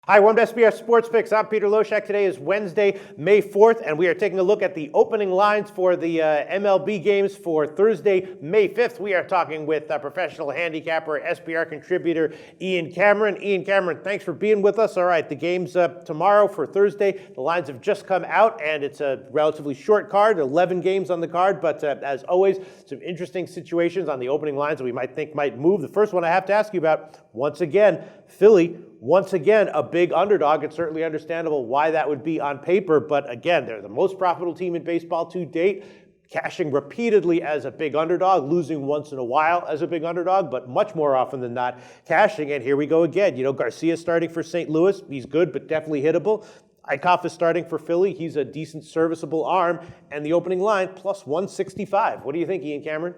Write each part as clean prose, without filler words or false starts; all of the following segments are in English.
Hi, welcome to SBR Sports Picks. I'm Peter Loshak. Today is Wednesday, May 4th, and we are taking a look at the opening lines for the MLB games for Thursday, May 5th. We are talking with professional handicapper, SBR contributor Ian Cameron. Ian Cameron, thanks for being with us. All right, the game's tomorrow for Thursday. The lines have just come out, and it's a relatively short card, 11 games on the card, but as always, some interesting situations on the opening lines that we might think might move. The first one I have to ask you about, once again, Philly. Once again, a big underdog. It's certainly understandable why that would be on paper, but again, they're the most profitable team in baseball to date, cashing repeatedly as a big underdog, losing once in a while as a big underdog, but much more often than not cashing. And here we go again. You know, Garcia's starting for St. Louis. He's good, but definitely hittable. Eichhoff is starting for Philly. He's a decent, serviceable arm. And the opening line, plus 165. What do you think, Ian Cameron?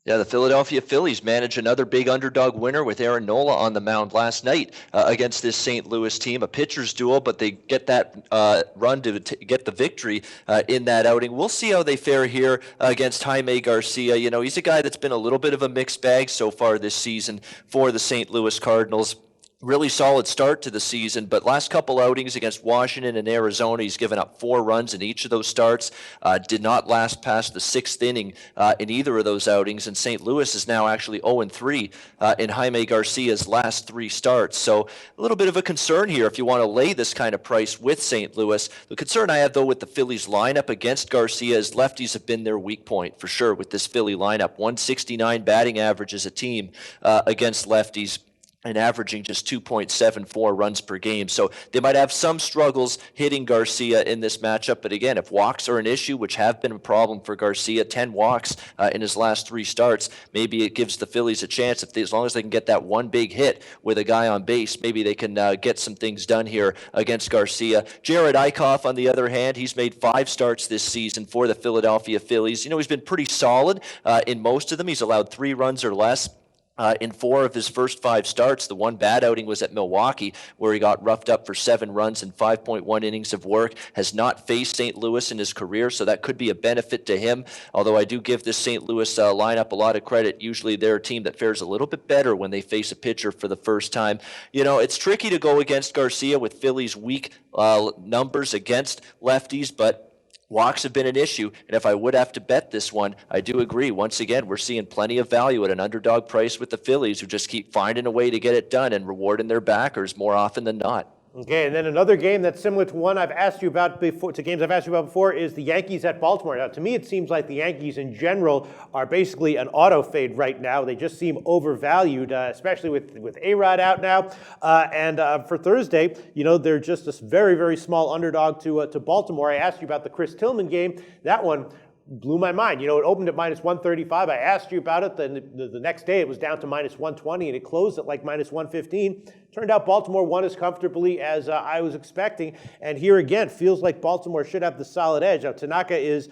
Yeah, the Philadelphia Phillies manage another big underdog winner with Aaron Nola on the mound last night against this St. Louis team. A pitcher's duel, but they get that run to get the victory in that outing. We'll see how they fare here against Jaime Garcia. You know, he's a guy that's been a little bit of a mixed bag so far this season for the St. Louis Cardinals. Really solid start to the season, but last couple outings against Washington and Arizona, he's given up 4 runs in each of those starts. Did not last past the 6th inning in either of those outings, and St. Louis is now actually 0-3 in Jaime Garcia's last 3 starts. So a little bit of a concern here if you want to lay this kind of price with St. Louis. The concern I have, though, with the Phillies lineup against Garcia is lefties have been their weak point for sure with this Philly lineup. 169 batting average as a team against lefties, and averaging just 2.74 runs per game. So they might have some struggles hitting Garcia in this matchup. But again, if walks are an issue, which have been a problem for Garcia, 10 walks in his last 3 starts, maybe it gives the Phillies a chance. As long as they can get that one big hit with a guy on base, maybe they can get some things done here against Garcia. Jared Eichhoff, on the other hand, he's made 5 starts this season for the Philadelphia Phillies. You know, he's been pretty solid in most of them. He's allowed 3 runs or less in 4 of his first 5 starts. The one bad outing was at Milwaukee, where he got roughed up for 7 runs and 5.1 innings of work. Has not faced St. Louis in his career, so that could be a benefit to him. Although I do give this St. Louis lineup a lot of credit. Usually they're a team that fares a little bit better when they face a pitcher for the first time. You know, it's tricky to go against Garcia with Philly's weak numbers against lefties, but walks have been an issue, and if I would have to bet this one, I do agree. Once again, we're seeing plenty of value at an underdog price with the Phillies, who just keep finding a way to get it done and rewarding their backers more often than not. Okay, and then another game that's similar to one I've asked you about before, to games I've asked you about before, is the Yankees at Baltimore. Now, to me, it seems like the Yankees in general are basically an auto fade right now. They just seem overvalued, especially with A-Rod out now. And for Thursday, you know, they're just a very, very small underdog to Baltimore. I asked you about the Chris Tillman game. That one blew my mind. You know, it opened at minus 135. I asked you about it. Then the next day it was down to minus 120, and it closed at like minus 115. Turned out Baltimore won as comfortably as I was expecting. And here again, feels like Baltimore should have the solid edge. Now, Tanaka is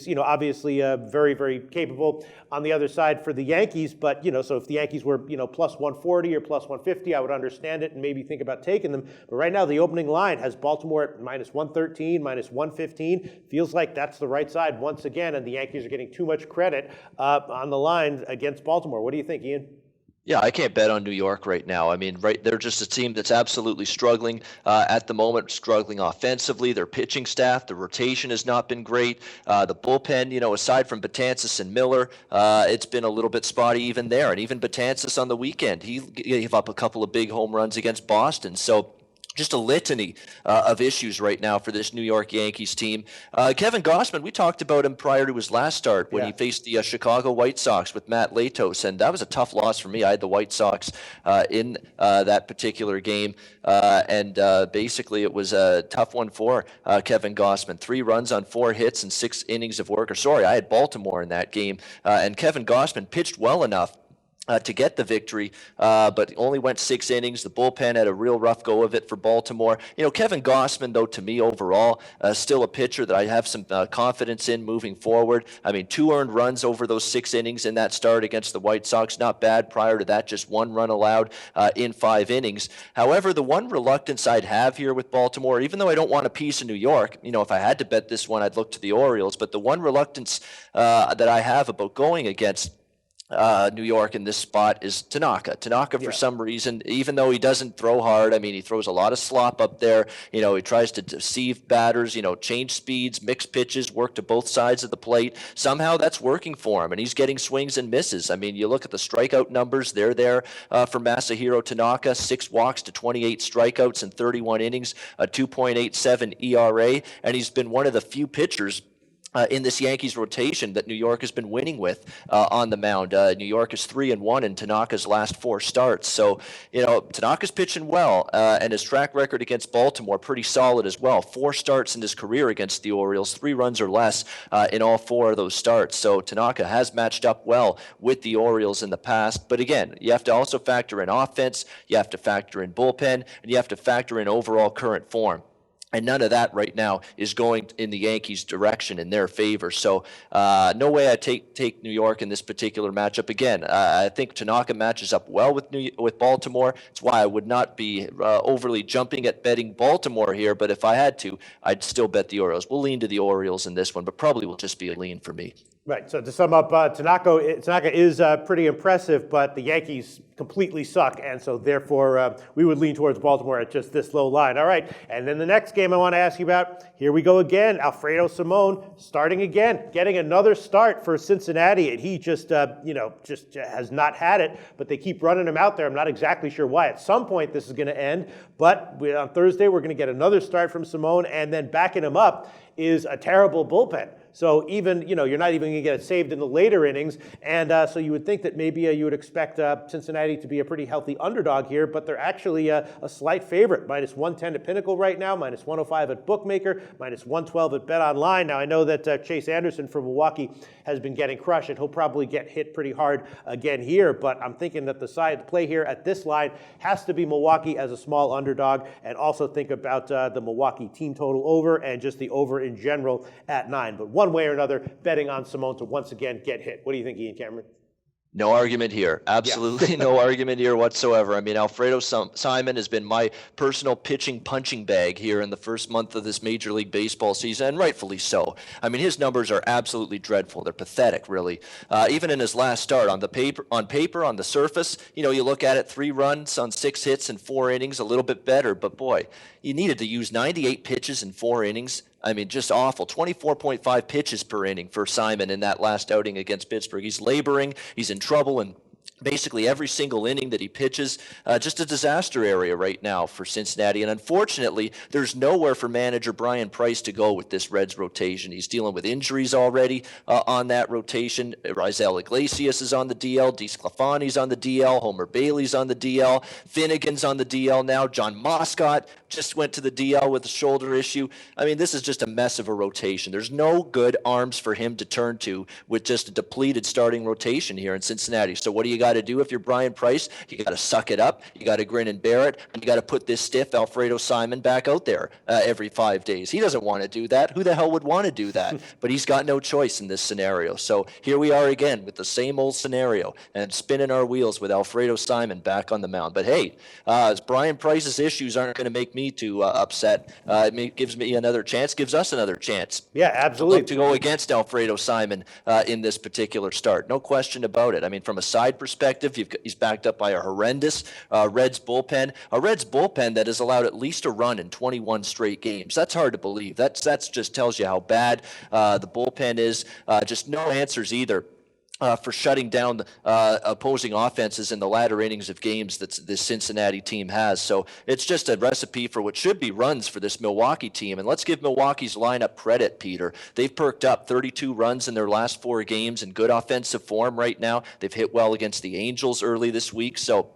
you know, obviously very, very capable on the other side for the Yankees. But, you know, so if the Yankees were, you know, plus 140 or plus 150, I would understand it and maybe think about taking them. But right now, the opening line has Baltimore at minus 113, minus 115. Feels like that's the right side once again, and the Yankees are getting too much credit on the line against Baltimore. What do you think, Ian? Yeah, I can't bet on New York right now. I mean, they're just a team that's absolutely struggling at the moment, struggling offensively. Their pitching staff, the rotation has not been great. The bullpen, you know, aside from Betances and Miller, it's been a little bit spotty even there. And even Betances on the weekend, he gave up a couple of big home runs against Boston. So just a litany of issues right now for this New York Yankees team. Kevin Gausman, we talked about him prior to his last start when he faced the Chicago White Sox with Matt Latos, and that was a tough loss for me. I had the White Sox in that particular game, and basically it was a tough one for Kevin Gausman. 3 runs on 4 hits and 6 innings of work. I had Baltimore in that game, and Kevin Gausman pitched well enough to get the victory, but only went 6 innings. The bullpen had a real rough go of it for Baltimore. You know, Kevin Gausman, though, to me overall, still a pitcher that I have some confidence in moving forward. I mean, 2 earned runs over those 6 innings in that start against the White Sox. Not bad. Prior to that, just 1 run allowed in 5 innings. However, the one reluctance I'd have here with Baltimore, even though I don't want a piece of New York, you know, if I had to bet this one, I'd look to the Orioles. But the one reluctance that I have about going against New York in this spot is Tanaka. Tanaka, for some reason, even though he doesn't throw hard, I mean, he throws a lot of slop up there. He tries to deceive batters, change speeds, mix pitches, work to both sides of the plate. Somehow that's working for him, and he's getting swings and misses. I mean, you look at the strikeout numbers, they're there for Masahiro Tanaka, 6 walks to 28 strikeouts in 31 innings, a 2.87 ERA, and he's been one of the few pitchers in this Yankees rotation that New York has been winning with on the mound. New York is 3-1 in Tanaka's last 4 starts. So, Tanaka's pitching well, and his track record against Baltimore pretty solid as well. 4 starts in his career against the Orioles, 3 runs or less in all 4 of those starts. So Tanaka has matched up well with the Orioles in the past. But again, you have to also factor in offense, you have to factor in bullpen, and you have to factor in overall current form. And none of that right now is going in the Yankees' direction in their favor. So no way I take New York in this particular matchup. Again, I think Tanaka matches up well with Baltimore. It's why I would not be overly jumping at betting Baltimore here. But if I had to, I'd still bet the Orioles. We'll lean to the Orioles in this one, but probably will just be a lean for me. Right. So to sum up, Tanaka is pretty impressive, but the Yankees completely suck, and so therefore we would lean towards Baltimore at just this low line. All right. And then the next game I want to ask you about, here we go again. Alfredo Simon starting again, getting another start for Cincinnati, and he just has not had it, but they keep running him out there. I'm not exactly sure why. At some point this is going to end, but on Thursday we're going to get another start from Simon, and then backing him up is a terrible bullpen. So even, you're not even going to get it saved in the later innings. And so you would think that maybe you would expect Cincinnati to be a pretty healthy underdog here, but they're actually a slight favorite. Minus 110 at Pinnacle right now, minus 105 at Bookmaker, minus 112 at Bet Online. Now I know that Chase Anderson from Milwaukee has been getting crushed, and he'll probably get hit pretty hard again here. But I'm thinking that the side play here at this line has to be Milwaukee as a small underdog, and also think about the Milwaukee team total over and just the over in general at 9. But one way or another, betting on Simon to once again get hit. What do you think, Ian Cameron? No argument here. Absolutely no argument here whatsoever. I mean, Alfredo Simon has been my personal pitching punching bag here in the first month of this Major League Baseball season, and rightfully so. I mean, his numbers are absolutely dreadful. They're pathetic, really. Even in his last start, on the surface, you look at it, 3 runs on 6 hits in 4 innings, a little bit better. But boy, you needed to use 98 pitches in 4 innings. I mean, just awful. 24.5 pitches per inning for Simon in that last outing against Pittsburgh. He's laboring. He's in trouble, and basically every single inning that he pitches, just a disaster area right now for Cincinnati. And unfortunately, there's nowhere for manager Brian Price to go with this Reds rotation. He's dealing with injuries already on that rotation. Raisel Iglesias is on the DL. DeSclafani's on the DL. Homer Bailey's on the DL. Finnegan's on the DL now. John Moscott just went to the DL with a shoulder issue. I mean, this is just a mess of a rotation. There's no good arms for him to turn to with just a depleted starting rotation here in Cincinnati. So what do you got to do if you're Brian Price? You got to suck it up. You got to grin and bear it, and you got to put this stiff Alfredo Simon back out there every 5 days. He doesn't want to do that. Who the hell would want to do that? But he's got no choice in this scenario. So here we are again with the same old scenario and spinning our wheels with Alfredo Simon back on the mound. But hey, Brian Price's issues aren't going to make me too upset. It gives me another chance, gives us another chance. Yeah, absolutely. To go against Alfredo Simon in this particular start. No question about it. I mean, from a side perspective, he's backed up by a horrendous Reds bullpen. A Reds bullpen that has allowed at least a run in 21 straight games. That's hard to believe. That's just tells you how bad the bullpen is. Just no answers either. For shutting down opposing offenses in the latter innings of games that this Cincinnati team has. So it's just a recipe for what should be runs for this Milwaukee team. And let's give Milwaukee's lineup credit, Peter. They've perked up 32 runs in their last 4 games in good offensive form right now. They've hit well against the Angels early this week. So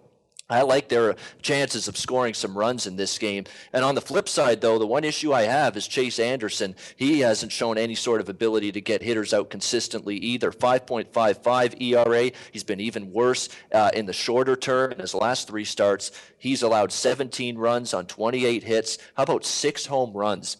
I like their chances of scoring some runs in this game. And on the flip side, though, the one issue I have is Chase Anderson. He hasn't shown any sort of ability to get hitters out consistently either. 5.55 ERA. He's been even worse in the shorter term. In his last 3 starts, he's allowed 17 runs on 28 hits. How about 6 home runs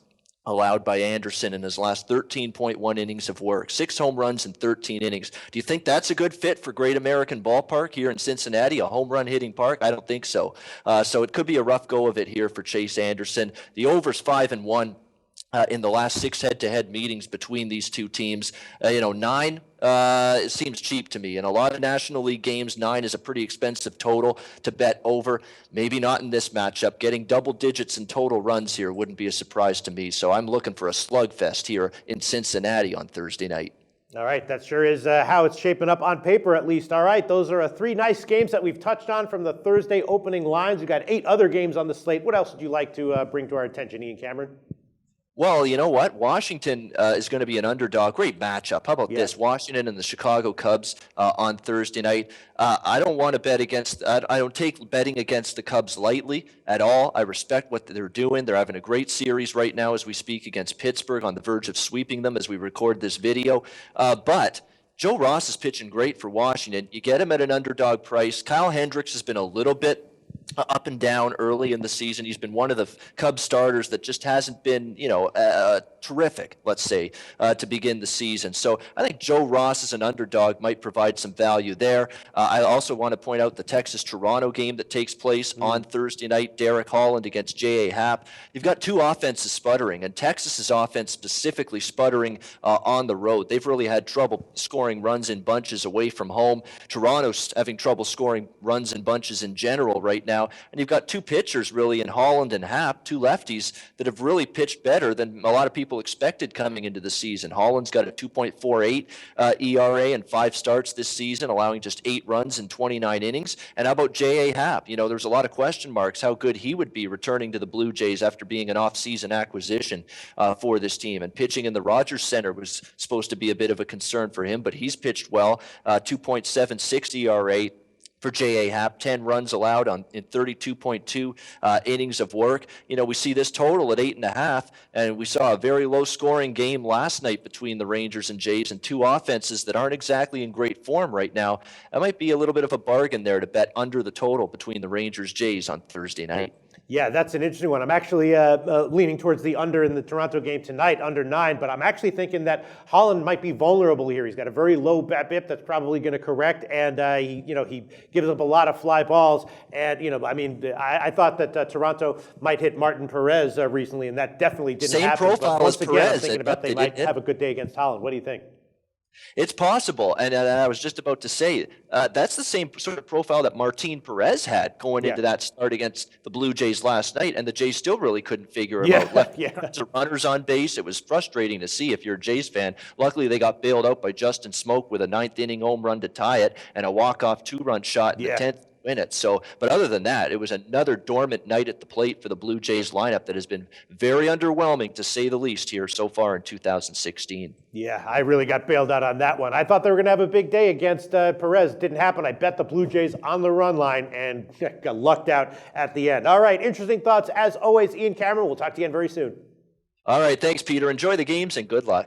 allowed by Anderson in his last 13.1 innings of work? 6 home runs in 13 innings. Do you think that's a good fit for Great American Ballpark here in Cincinnati, a home run hitting park? I don't think so. So it could be a rough go of it here for Chase Anderson. The over's 5-1. in the last 6 head-to-head meetings between these two teams. 9 it seems cheap to me. In a lot of National League games, 9 is a pretty expensive total to bet over. Maybe not in this matchup. Getting double digits in total runs here wouldn't be a surprise to me. So I'm looking for a slugfest here in Cincinnati on Thursday night. All right, that sure is how it's shaping up on paper, at least. All right, those are 3 nice games that we've touched on from the Thursday opening lines. We've got 8 other games on the slate. What else would you like to bring to our attention, Ian Cameron? Well, you know what? Washington is going to be an underdog. Great matchup. How about this? Washington and the Chicago Cubs on Thursday night. I don't want to bet against. I don't take betting against the Cubs lightly at all. I respect what they're doing. They're having a great series right now as we speak against Pittsburgh, on the verge of sweeping them as we record this video. But Joe Ross is pitching great for Washington. You get him at an underdog price. Kyle Hendricks has been a little bit up and down early in the season. He's been one of the Cubs starters that just hasn't been, terrific, let's say, to begin the season. So I think Joe Ross as an underdog might provide some value there. I also want to point out the Texas-Toronto game that takes place on Thursday night, Derek Holland against J.A. Happ. You've got 2 offenses sputtering, and Texas's offense specifically sputtering on the road. They've really had trouble scoring runs in bunches away from home. Toronto's having trouble scoring runs in bunches in general right now. And you've got 2 pitchers really in Holland and Happ, 2 lefties that have really pitched better than a lot of people expected coming into the season. Holland's got a 2.48 ERA and 5 starts this season, allowing just 8 runs in 29 innings. And how about J.A. Happ? There's a lot of question marks how good he would be returning to the Blue Jays after being an off-season acquisition for this team. And pitching in the Rogers Center was supposed to be a bit of a concern for him, but he's pitched well, 2.76 ERA. For J.A. Happ, 10 runs allowed in 32.2 innings of work. We see this total at 8.5, and we saw a very low-scoring game last night between the Rangers and Jays, and 2 offenses that aren't exactly in great form right now. That might be a little bit of a bargain there to bet under the total between the Rangers-Jays on Thursday night. Yeah, that's an interesting one. I'm actually leaning towards the under in the Toronto game tonight, under 9, but I'm actually thinking that Holland might be vulnerable here. He's got a very low BABIP that's probably going to correct, and he gives up a lot of fly balls. And I thought that Toronto might hit Martin Perez recently, and that definitely didn't happen. Same profile as Perez. I'm thinking about they might have a good day against Holland. What do you think? It's possible, and I was just about to say that's the same sort of profile that Martin Perez had going into that start against the Blue Jays last night, and the Jays still really couldn't figure him out. Left runners on base. It was frustrating to see if you're a Jays fan. Luckily, they got bailed out by Justin Smoak with a 9th inning home run to tie it and a walk-off 2-run shot in the 10th. Win it. So, but other than that, it was another dormant night at the plate for the Blue Jays lineup that has been very underwhelming, to say the least, here so far in 2016. Yeah, I really got bailed out on that one. I thought they were going to have a big day against Perez. Didn't happen. I bet the Blue Jays on the run line and got lucked out at the end. All right, interesting thoughts as always, Ian Cameron. We'll talk to you again very soon. All right, thanks, Peter. Enjoy the games and good luck.